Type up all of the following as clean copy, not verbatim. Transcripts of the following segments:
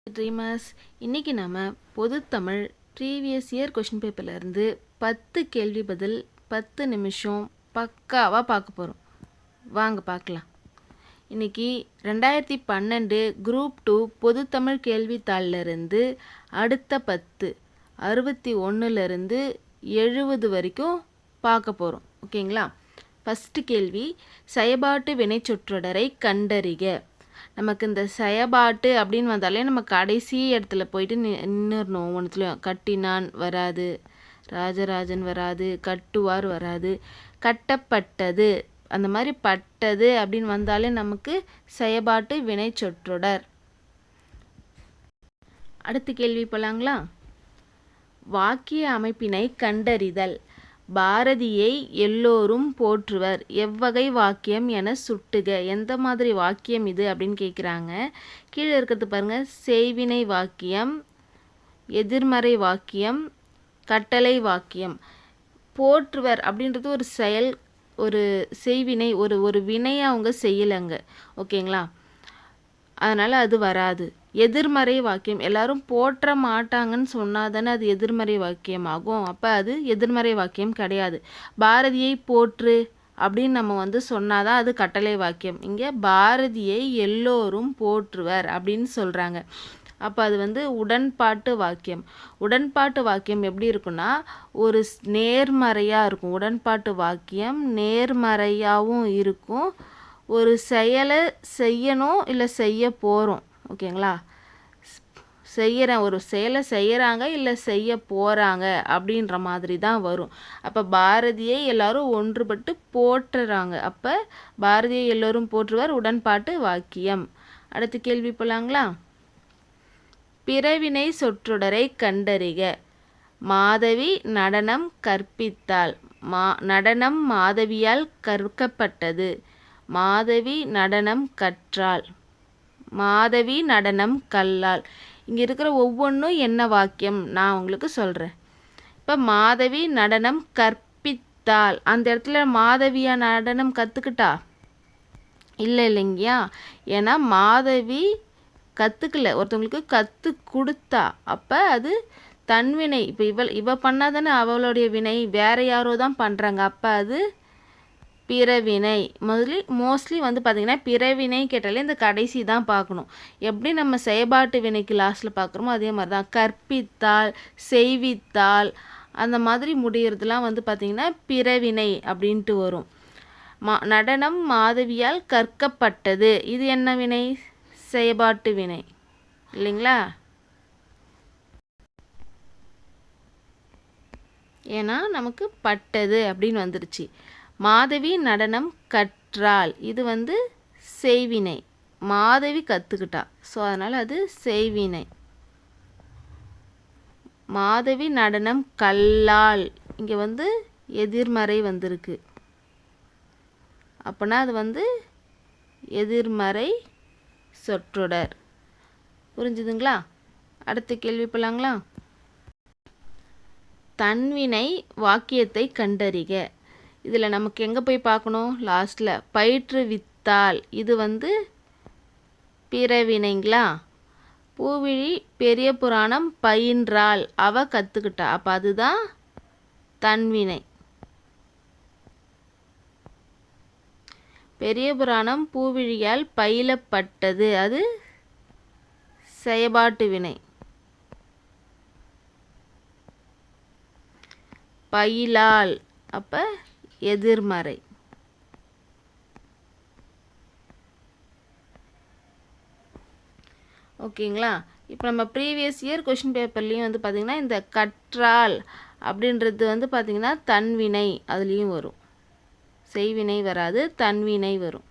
Dreamers, இன்றைக்கி நம்ம பொதுத்தமிழ் previous year question பேப்பர்லேருந்து 10 கேள்வி பதில் 10 நிமிஷம் பக்காவாக பார்க்க போகிறோம். வாங்க பார்க்கலாம். இன்றைக்கி 2012 குரூப் 2 பொதுத்தமிழ் கேள்வித்தாளிலிருந்து அடுத்த 10 61லேருந்து 70 வரைக்கும் பார்க்க போகிறோம். ஓகேங்களா? ஃபஸ்ட்டு கேள்வி, செயபாட்டு வினைச்சொற்றொடரை கண்டறிக. நமக்கு இந்த செயபாட்டு அப்படின்னு வந்தாலே நம்ம கடைசி இடத்துல போயிட்டு நின்றுடணும். ஒவ்வொன்றுத்துலையும் கட்டினான் வராது, ராஜராஜன் வராது, கட்டுவார் வராது, கட்டப்பட்டது அந்த மாதிரி பட்டது அப்படின்னு வந்தாலே நமக்கு செயபாட்டு வினைச்சொற்றொடர். அடுத்த கேள்வி போலாங்களா? வாக்கிய அமைப்பினை கண்டறிதல். பாரதியை எல்லோரும் போற்றுவர். எவ்வகை வாக்கியம் என சுட்டுக. எந்த மாதிரி வாக்கியம் இது அப்படின்னு கேட்குறாங்க. கீழே இருக்கிறது பாருங்கள். செய்வினை வாக்கியம், எதிர்மறை வாக்கியம், கட்டளை வாக்கியம். போற்றுவர் அப்படின்றது ஒரு செயல், ஒரு செய்வினை, ஒரு வினையை அவங்க செய்யலைங்க. ஓகேங்களா? அதனால் அது வராது. எதிர்மறை வாக்கியம், எல்லாரும் போற்ற மாட்டாங்கன்னு சொன்னால் தானே அது எதிர்மறை வாக்கியம் ஆகும். அப்போ அது எதிர்மறை வாக்கியம் கிடையாது. பாரதியை போற்று அப்படின்னு நம்ம சொன்னாதான் அது கட்டளை வாக்கியம். இங்கே பாரதியை எல்லோரும் போற்றுவர் அப்படின்னு சொல்கிறாங்க. அப்போ அது உடன்பாட்டு வாக்கியம். உடன்பாட்டு வாக்கியம் எப்படி இருக்குன்னா ஒரு நேர்மறையாக இருக்கும். உடன்பாட்டு வாக்கியம் நேர்மறையாகவும் இருக்கும். ஒரு செயலை செய்யணும் இல்லை செய்ய போகிறோம். ஓகேங்களா? செய்கிறேன், ஒரு செயலை செய்கிறாங்க இல்லை செய்ய போகிறாங்க அப்படின்ற மாதிரி தான் வரும். அப்போ பாரதியை எல்லாரும் ஒன்றுபட்டு போற்றுறாங்க. அப்போ பாரதியை எல்லோரும் போற்றுவர் உடன்பாட்டு வாக்கியம். அடுத்த கேள்வி போலாங்களா? பிறவினை சொற்றொடரை கண்டறிக. மாதவி நடனம் கற்பித்தாள். நடனம் மாதவியால் கற்கப்பட்டது. மாதவி நடனம் கற்றாள். மாதவி நடனம் கல்லாள். இங்கே இருக்கிற ஒவ்வொன்றும் என்ன வாக்கியம் நான் உங்களுக்கு சொல்கிறேன். இப்போ மாதவி நடனம் கற்பித்தாள், அந்த இடத்துல மாதவியா நடனம் கற்றுக்கிட்டா? இல்லைங்கயா. ஏன்னா மாதவி கற்றுக்கல, ஒருத்தவங்களுக்கு கற்று கொடுத்தா. அப்போ அது தன்வினை. இப்போ இவ பண்ணாதானே அவளுடைய வினை, வேறு யாரோ தான் பண்ணுறாங்க. அப்போ அது பிறவினை. மோஸ்ட்லி பார்த்திங்கன்னா பிறவினை கேட்டாலே இந்த கடைசி தான் பார்க்கணும். எப்படி நம்ம செயபாட்டு வினைக்கு லாஸ்ட்டில் பார்க்குறோமோ அதே மாதிரி தான். கற்பித்தால், செய்வித்தால் அந்த மாதிரி முடிகிறதுலாம் பார்த்திங்கன்னா பிறவினை அப்படின்ட்டு வரும். நடனம் மாதவியால் கற்கப்பட்டது, இது என்ன வினை? செயபாட்டு வினை இல்லைங்களா? ஏன்னா நமக்கு பட்டது அப்படின்னு வந்துருச்சு. மாதவி நடனம் கற்றாள், இது செய்வினை. மாதவி கற்றுக்கிட்டா, ஸோ அதனால் அது செய்வினை. மாதவி நடனம் கல்லாள், இங்கே எதிர்மறை வந்திருக்கு. அப்போனா அது எதிர்மறை சொற்றொடர். புரிஞ்சுதுங்களா? அடுத்த கேள்வி போலாங்களா? தன்வினை வாக்கியத்தை கண்டறிக. இதில் நமக்கு எங்கே போய் பார்க்கணும்? லாஸ்ட்டில். பயிற்றுவித்தால், இது பிறவினைங்களா? பூவிழி பெரிய புராணம் பயின்றாள், அவ கற்றுக்கிட்டா. அப்போ அதுதான் தன்வினை. பெரிய புராணம் பூவிழியால் பயிலப்பட்டது, அது செயபாட்டு வினை. பயிலால், அப்போ எதிர்மறை. ஓகேங்களா? இப்போ நம்ம ப்ரீவியஸ் இயர் கொஷின் பேப்பர்லேயும் பார்த்திங்கன்னா இந்த கற்றால் அப்படின்றது பார்த்திங்கன்னா தன்வினை, அதுலேயும் வரும். செய்வினை வராது, தன்வினை வரும்.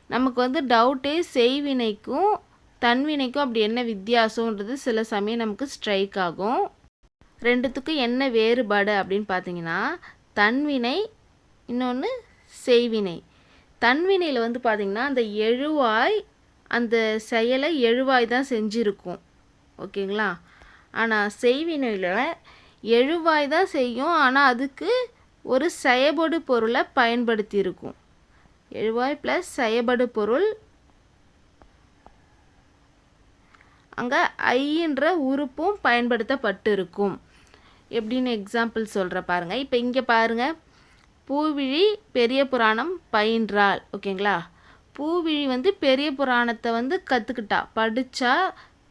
நமக்கு டவுட்டே செய்வினைக்கும் தன்வினைக்கும் அப்படி என்ன வித்தியாசன்றது சில சமயம் நமக்கு ஸ்ட்ரைக் ஆகும். ரெண்டுத்துக்கும் என்ன வேறுபாடு அப்படின்னு பார்த்தீங்கன்னா, தன்வினை இன்னொன்று செய்வினை. தன்வினையில் பார்த்திங்கன்னா அந்த எழுவாய் அந்த செயலை எழுவாய் தான் செஞ்சுருக்கும். ஓகேங்களா? ஆனால் செய்வினையில் எழுவாய் தான் செய்யும், ஆனால் அதுக்கு ஒரு செயபடு பொருளை பயன்படுத்தி இருக்கும். எழுவாய் ப்ளஸ் செயபடு பொருள் அங்கே ஐன்ற உறுப்பும் பயன்படுத்தப்பட்டு இருக்கும். எப்படின்னு எக்ஸாம்பிள் சொல்கிற பாருங்கள். இப்போ இங்கே பாருங்கள், பூவிழி பெரிய புராணம் பயின்றாள். ஓகேங்களா, பூவிழி வந்து பெரிய புராணத்தை வந்து கற்றுக்கிட்டா, படித்தா,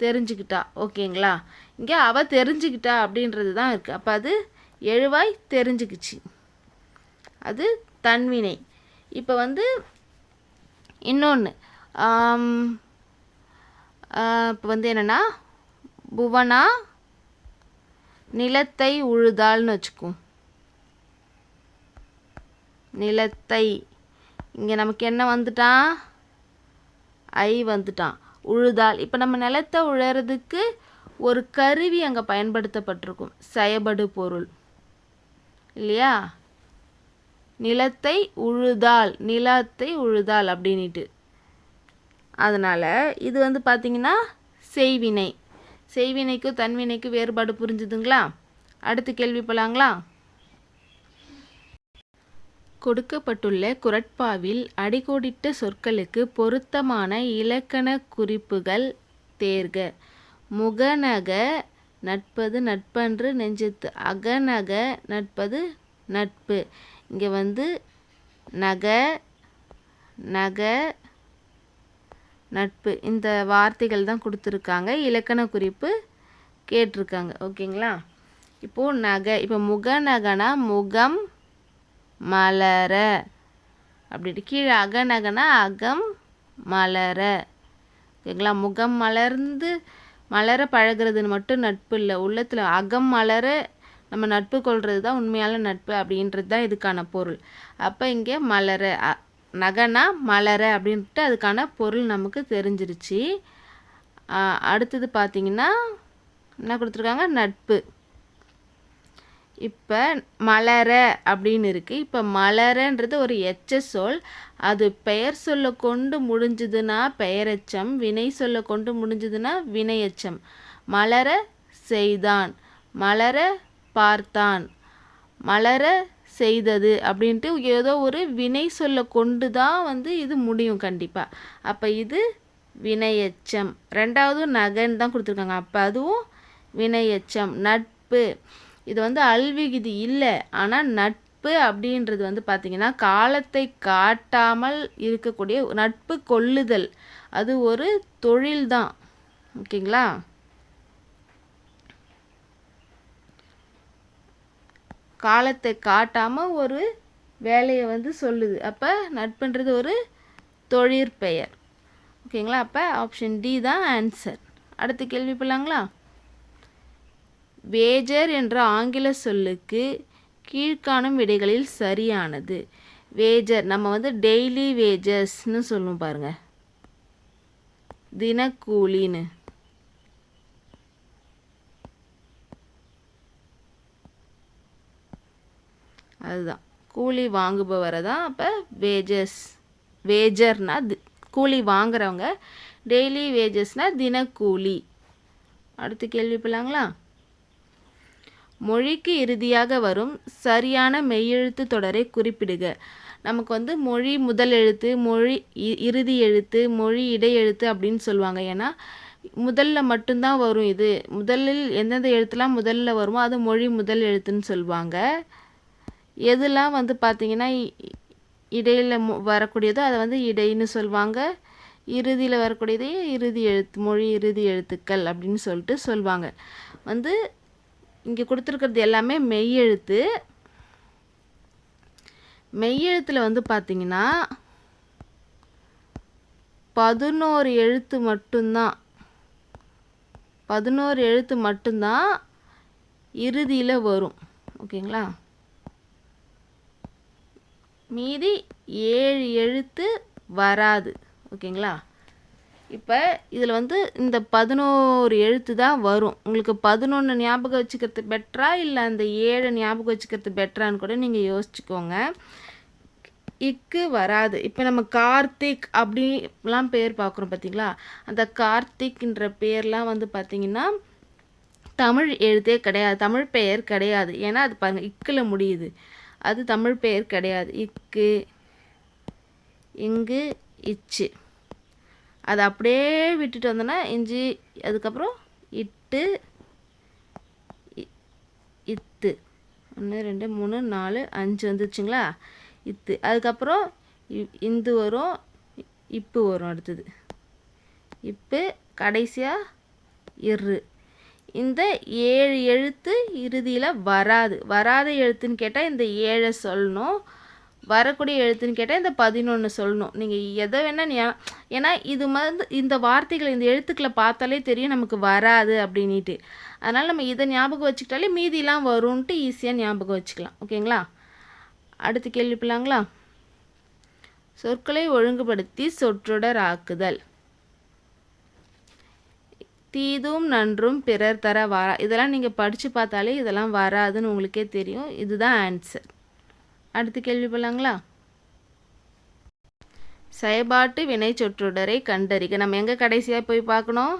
தெரிஞ்சுக்கிட்டா. ஓகேங்களா, இங்கே அவள் தெரிஞ்சுக்கிட்டா அப்படின்றது தான் இருக்குது. அப்போ அது எழுவாய் தெரிஞ்சுக்கிச்சு, அது தன்வினை. இப்போ வந்து இன்னொன்று, இப்போ வந்து என்னென்னா, புவனா நிலத்தை உழுதாள்னு வச்சுக்கோம். நிலத்தை, இங்கே நமக்கு என்ன வந்துட்டான், ஐ வந்துட்டான். உழுதாள், இப்போ நம்ம நிலத்தை உழறதுக்கு ஒரு கருவி அங்கே பயன்படுத்தப்பட்டிருக்கும், செயபடு பொருள் இல்லையா. நிலத்தை உழுதாள், நிலத்தை உழுதாள் அப்படின்ட்டு. அதனால் இது வந்து பார்த்திங்கன்னா செய்வினை. செய்வினைக்கும் தன்வினைக்கும் வேறுபாடு புரிஞ்சுதுங்களா? அடுத்த கேள்வி போலாங்களா? கொடுக்கப்பட்டுள்ள குறட்பாவில் அடிக்கோடிட்ட சொற்களுக்கு பொருத்தமான இலக்கண குறிப்புகள் தேர்க. முகநக நட்பது நட்பன்று நெஞ்சத்து, அகநக நட்பது நட்பு. இங்கே வந்து நக, நக, நட்பு இந்த வார்த்தைகள் தான் கொடுத்துருக்காங்க, இலக்கண குறிப்பு கேட்டிருக்காங்க. ஓகேங்களா, இப்போது நகை, இப்போ முகநகனா முகம் மலர அப்படின்ட்டு, கீழே அகநகனா அகம் மலர. ஓகேங்களா, முகம் மலர்ந்து மலர பழகிறதுன்னு மட்டும் நட்பு இல்லை, உள்ளத்தில் அகம் மலர நம்ம நட்பு கொள்வது தான் உண்மையான நட்பு அப்படின்றது தான் இதுக்கான பொருள். அப்போ இங்கே மலர, நகனா மலர அப்படின்ட்டு அதுக்கான பொருள் நமக்கு தெரிஞ்சிருச்சு. அடுத்தது பார்த்திங்கன்னா என்ன கொடுத்துருக்காங்க, நட்பு. இப்போ மலர அப்படின்னு இருக்குது. இப்போ மலரன்றது ஒரு எச்ச சொல், அது பெயர் சொல்ல கொண்டு முடிஞ்சதுன்னா பெயரெச்சம், வினை சொல்ல கொண்டு முடிஞ்சதுன்னா வினையெச்சம். மலர செய்தான், மலர பார்த்தான், மலர செய்தது அப்படின்ட்டு ஏதோ ஒரு வினை சொல்ல கொண்டு தான் வந்து இது முடியும் கண்டிப்பாக. அப்போ இது வினையெச்சம். ரெண்டாவது நகன் தான் கொடுத்துருக்காங்க, அப்போ அதுவும் வினையெச்சம். நட்பு, இது வந்து அல்விகுதி இல்லை, ஆனால் நட்பு அப்படின்றது வந்து பார்த்திங்கன்னா காலத்தை காட்டாமல் இருக்கக்கூடிய நட்பு கொள்ளுதல், அது ஒரு தொழில் தான். ஓகேங்களா, காலத்தை காட்டாமல் ஒரு வேலையை வந்து சொல்லுது. அப்போ நட்புன்றது ஒரு தொழிற்பெயர். ஓகேங்களா, அப்போ ஆப்ஷன் டி தான் ஆன்சர். அடுத்த கேள்வி போலாங்களா? வேஜர் என்ற ஆங்கில சொல்லுக்கு கீழ்காணும் விடைகளில் சரியானது. வேஜர் நம்ம வந்து டெய்லி வேஜஸ்ன்னு சொல்லுவோம் பாருங்க, தினக்கூலின்னு. அதுதான் கூலி வாங்குபவரை தான் அப்போ வேஜஸ். வேஜர்னா கூலி வாங்குறவங்க, டெய்லி வேஜஸ்னால் தினக்கூலி. அடுத்த கேள்வி போலாங்களா? மொழிக்கு இறுதியாக வரும் சரியான மெய்யெழுத்து தொடரை குறிப்பிடுக. நமக்கு வந்து மொழி முதல் எழுத்து, மொழி இறுதி எழுத்து, மொழி இடையெழுத்து அப்படின்னு சொல்லுவாங்க. ஏன்னா முதல்ல மட்டும்தான் வரும். இது முதலில் எந்தெந்த எழுத்துலாம் முதல்ல வருமோ அது மொழி முதல் எழுத்துன்னு சொல்லுவாங்க. எதுலாம் வந்து பார்த்திங்கன்னா இடையில் வரக்கூடியதோ அதை வந்து இடைன்னு சொல்லுவாங்க. இறுதியில் வரக்கூடியதே இறுதி எழுத்து, மொழி இறுதி எழுத்துக்கள் அப்படின்னு சொல்லிட்டு சொல்லுவாங்க. வந்து இங்கே கொடுத்துருக்கிறது எல்லாமே மெய்யெழுத்து. மெய்யெழுத்தில் வந்து பார்த்திங்கன்னா 11 எழுத்து மட்டும்தான், 11 எழுத்து மட்டும்தான் இறுதியில் வரும். ஓகேங்களா, மீதி 7 எழுத்து வராது. ஓகேங்களா, இப்போ இதில் வந்து இந்த 11 எழுத்து தான் வரும். உங்களுக்கு 11 ஞாபகம் வச்சுக்கிறது பெட்டரா இல்லை அந்த 7 ஞாபகம் வச்சுக்கிறது பெட்டரான்னு கூட நீங்கள் யோசிச்சுக்கோங்க. இக்கு வராது. இப்போ நம்ம கார்த்திக் அப்படிலாம் பேர் பார்க்குறோம் பார்த்தீங்களா, அந்த கார்த்திக்ன்ற பேர்லாம் வந்து பார்த்திங்கன்னா தமிழ் எழுத்தே கிடையாது, தமிழ் பெயர் கிடையாது. ஏன்னா அது பாருங்கள் இக்கில் முடியுது, அது தமிழ் பெயர் கிடையாது. இக்கு, இங்கு, இச்சு. அதை அப்படியே விட்டுட்டு வந்தோன்னா இஞ்சி, அதுக்கப்புறம் இட்டு, இத்து, 1 2 3 4 5 வந்துச்சுங்களா, இத்து. அதுக்கப்புறம் இந்து வரும், இப்பு வரும், அடுத்தது இப்பு, கடைசியாக இரு. இந்த 7 எழுத்து இறுதியில் வராது. வராத எழுத்துன்னு கேட்டால் இந்த 7 சொல்லணும், வரக்கூடிய எழுத்துன்னு கேட்டால் இந்த 11 சொல்லணும். நீங்கள் எதை வேணால் ஏன்னா இது இந்த வார்த்தைகளை, இந்த எழுத்துக்களை பார்த்தாலே தெரியும் நமக்கு வராது அப்படின்ட்டு. அதனால் நம்ம இதை ஞாபகம் வச்சுக்கிட்டாலே மீதிலாம் வரும்ன்ட்டு ஈஸியாக ஞாபகம் வச்சுக்கலாம். ஓகேங்களா? அடுத்து கேள்வி போலாங்களா? சொற்களை ஒழுங்குபடுத்தி சொற்றொடர் ஆக்குதல். தீதும் நன்றும் பிறர் தர வரா. இதெல்லாம் நீங்கள் படித்து பார்த்தாலே இதெல்லாம் வராதுன்னு உங்களுக்கே தெரியும். இதுதான் ஆன்சர். அடுத்த கேள்வி போலாங்களா? செயல்பாட்டு வினை சொற்றொடரை கண்டறிக. நம்ம எங்கே கடைசியாக போய் பார்க்கணும்?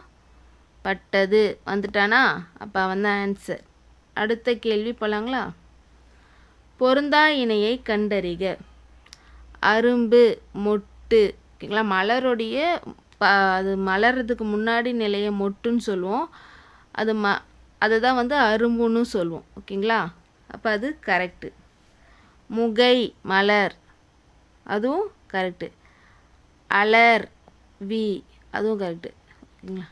பட்டது வந்துட்டானா, அப்போ வந்து ஆன்சர். அடுத்த கேள்வி போலாங்களா? பொருந்தா இணையை கண்டறிக. அரும்பு, மொட்டு. ஓகேங்களா? மலருடைய அது மலர்றதுக்கு முன்னாடி நிலையை மொட்டுன்னு சொல்லுவோம். அதை தான் வந்து அரும்புன்னு சொல்லுவோம். ஓகேங்களா? அப்போ அது கரெக்டு. முகை, மலர், அதுவும் கரெக்டு. அலர், வி, அதுவும் கரெக்டு. ஓகேங்களா?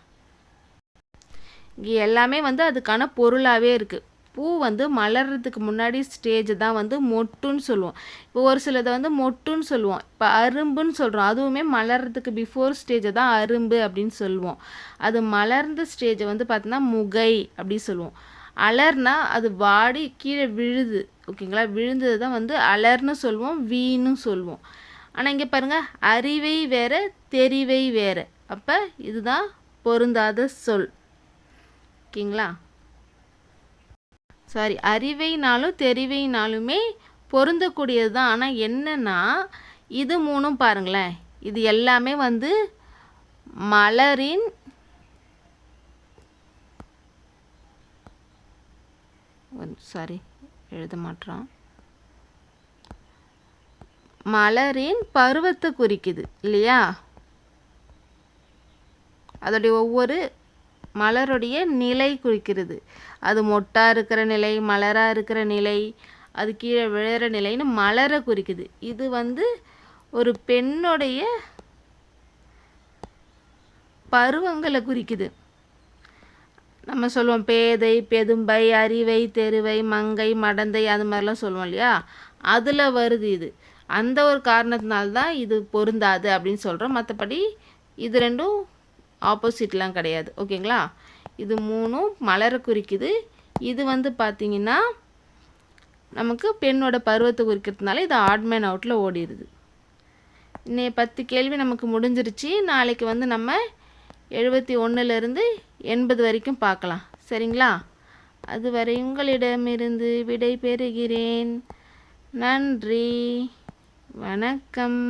இங்கே எல்லாமே வந்து அதுக்கான பொருளாகவே இருக்குது. பூ வந்து மலர்றதுக்கு முன்னாடி ஸ்டேஜ் தான் வந்து மொட்டுன்னு சொல்லுவோம். இப்போ ஒரு சிலதை வந்து மொட்டுன்னு சொல்லுவோம். இப்போ அரும்புன்னு சொல்கிறோம், அதுவுமே மலர்றதுக்கு பிஃபோர் ஸ்டேஜை தான் அரும்பு அப்படின்னு சொல்லுவோம். அது மலர்ந்த ஸ்டேஜை வந்து பார்த்தோன்னா முகை அப்படி சொல்லுவோம். அலர்னா அது வாடி கீழே விழுது. ஓகேங்களா? விழுந்தது தான் வந்து அலர்னு சொல்லுவோம், வீன்னு சொல்லுவோம். ஆனால் இங்கே பாருங்கள், அறிவை வேறு, தெரிவை வேறு. அப்போ இதுதான் பொருந்தாத சொல். ஓகேங்களா? சாரி, அறிவைனாலும் தெரிவைனாலுமே பொருந்தக்கூடியது தான். ஆனால் என்னென்னா இது மூணும் பாருங்களேன், இது எல்லாமே வந்து மலரின் சாரி எழுத மாட்டோம், மலரின் பருவத்தை குறிக்குது இல்லையா? அதோடைய ஒவ்வொரு மலருடைய நிலை குறிக்கிறது. அது மொட்டாக இருக்கிற நிலை, மலராக இருக்கிற நிலை, அது கீழே விழுற நிலைன்னு மலரை குறிக்குது. இது வந்து ஒரு பெண்ணுடைய பருவங்களை குறிக்குது. நம்ம சொல்லுவோம் பேதை, பெதும்பை, அறிவை, தெருவை, மங்கை, மடந்தை, அது மாதிரிலாம் சொல்லுவோம் இல்லையா? அதில் வருது இது. அந்த ஒரு காரணத்தினால்தான் இது பொருந்தாது அப்படின்னு சொல்கிறோம். மற்றபடி இது ரெண்டும் ஆப்போசிட்லாம் கிடையாது. ஓகேங்களா? இது மூணும் மலரை குறிக்குது. இது வந்து பார்த்திங்கன்னா நமக்கு பெண்ணோட பருவத்தை குறிக்கிறதுனால இது ஆட்மேன் அவுட்டில் ஓடிடுது. இன்னைய 10 கேள்வி நமக்கு முடிஞ்சிருச்சு. நாளைக்கு வந்து நம்ம 71லேருந்து 80 வரைக்கும் பார்க்கலாம். சரிங்களா? அதுவரை உங்களிடமிருந்து விடை பெறுகிறேன். நன்றி, வணக்கம்.